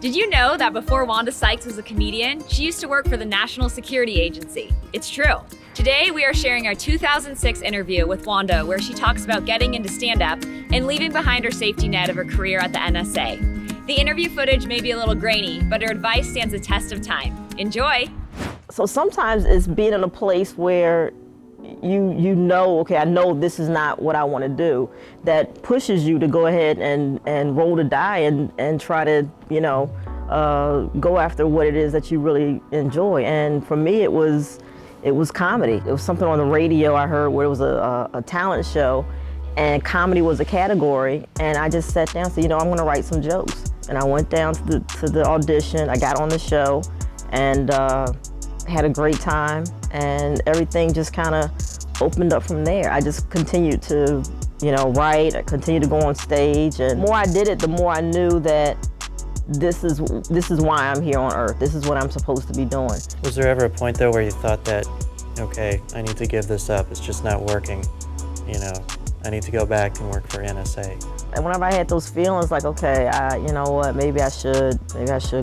Did you know that before Wanda Sykes was a comedian, she used to work for the National Security Agency? It's true. Today, we are sharing our 2006 interview with Wanda, where she talks about getting into stand-up and leaving behind her safety net of her career at the NSA. The interview footage may be a little grainy, but her advice stands the test of time. Enjoy! So sometimes it's being in a place where you know, okay, I know this is not what I want to do, that pushes you to go ahead and roll the die and try to, go after what it is that you really enjoy. And for me, it was comedy. It was something on the radio I heard where it was a talent show, and comedy was a category. And I just sat down and said, I'm going to write some jokes. And I went down to the audition. I got on the show and had a great time. And everything just kind of opened up from there. I just continued to, write. I continued to go on stage. And the more I did it, the more I knew that this is why I'm here on earth. This is what I'm supposed to be doing. Was there ever a point though where you thought that, okay, I need to give this up, it's just not working, I need to go back and work for NSA? And whenever I had those feelings like, okay, you know what, maybe I should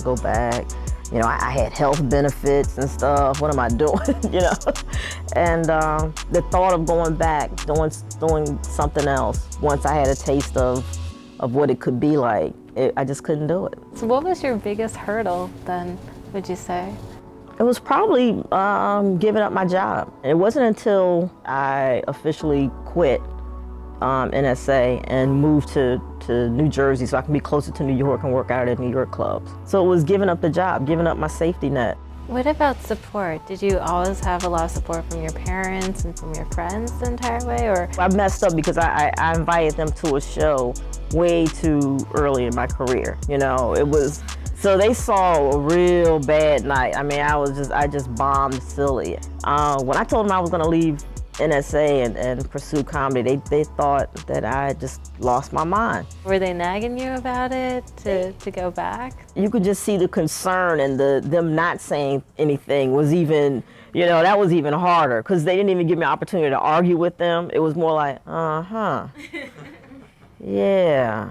go back. I had health benefits and stuff. What am I doing? And the thought of going back, doing something else, once I had a taste of what it could be like, I just couldn't do it. So what was your biggest hurdle then, would you say? It was probably giving up my job. It wasn't until I officially quit NSA and moved to New Jersey so I can be closer to New York and work out at New York clubs. So it was giving up the job, giving up my safety net. What about support? Did you always have a lot of support from your parents and from your friends the entire way, or? I messed up because I invited them to a show way too early in my career. It was, so they saw a real bad night. I mean, I just bombed silly. When I told them I was gonna leave NSA and pursue comedy, they thought that I just lost my mind. Were they nagging you about it to go back? You could just see the concern, and them not saying anything was even, that was even harder, because they didn't even give me an opportunity to argue with them. It was more like, yeah,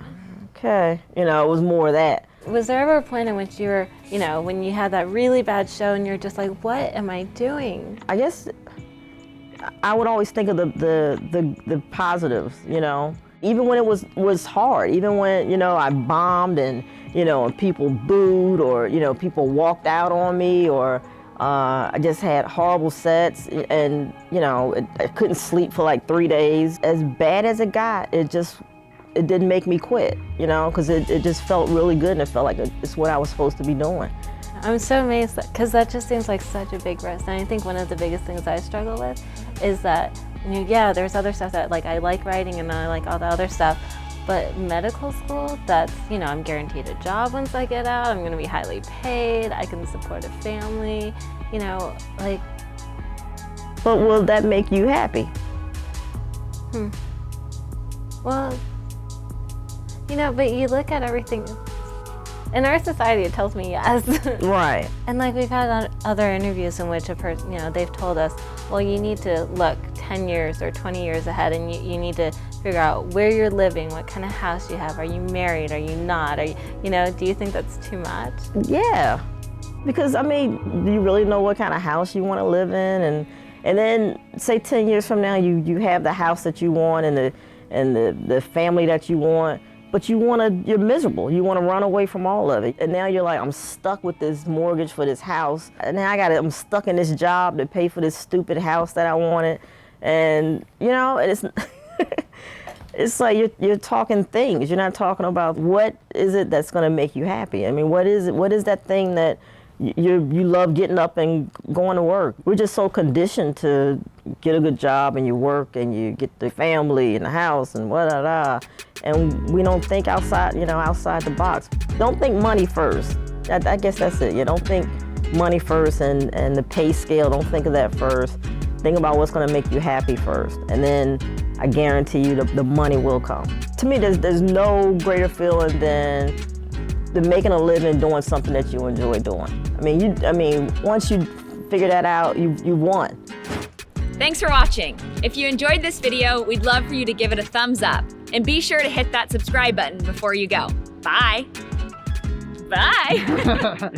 okay. It was more of that. Was there ever a point in which you were, when you had that really bad show and you're just like, what am I doing? I guess I would always think of the positives, even when it was hard, even when, I bombed and, and people booed, or, people walked out on me, or I just had horrible sets, and, I couldn't sleep for like 3 days. As bad as it got, it didn't make me quit, because it just felt really good, and it felt like it's what I was supposed to be doing. I'm so amazed, because that just seems like such a big risk. And I think one of the biggest things I struggle with is that, there's other stuff that I like writing and I like all the other stuff, but medical school, that's, I'm guaranteed a job once I get out, I'm gonna be highly paid, I can support a family, But will that make you happy? Well, but you look at everything, in our society, it tells me yes. Right. And we've had other interviews in which a person, they've told us, well, you need to look 10 years or 20 years ahead, and you need to figure out where you're living, what kind of house you have, are you married, are you not, do you think that's too much? Yeah, because do you really know what kind of house you want to live in? And then say 10 years from now, you have the house that you want and the family that you want, but you're miserable. You want to run away from all of it. And now you're like, I'm stuck with this mortgage for this house. And now I'm stuck in this job to pay for this stupid house that I wanted. And, it's, it's like you're talking things. You're not talking about what is it that's going to make you happy. What is it? What is that thing that you love getting up and going to work? We're just so conditioned to get a good job and you work and you get the family and the house and and we don't think outside the box. Don't think money first. I guess that's it. You don't think money first and the pay scale. Don't think of that first. Think about what's going to make you happy first, and then I guarantee you the money will come. To me, there's no greater feeling than making a living doing something that you enjoy doing. Once you figure that out, you won. Thanks for watching. If you enjoyed this video, we'd love for you to give it a thumbs up, and be sure to hit that subscribe button before you go. Bye. Bye.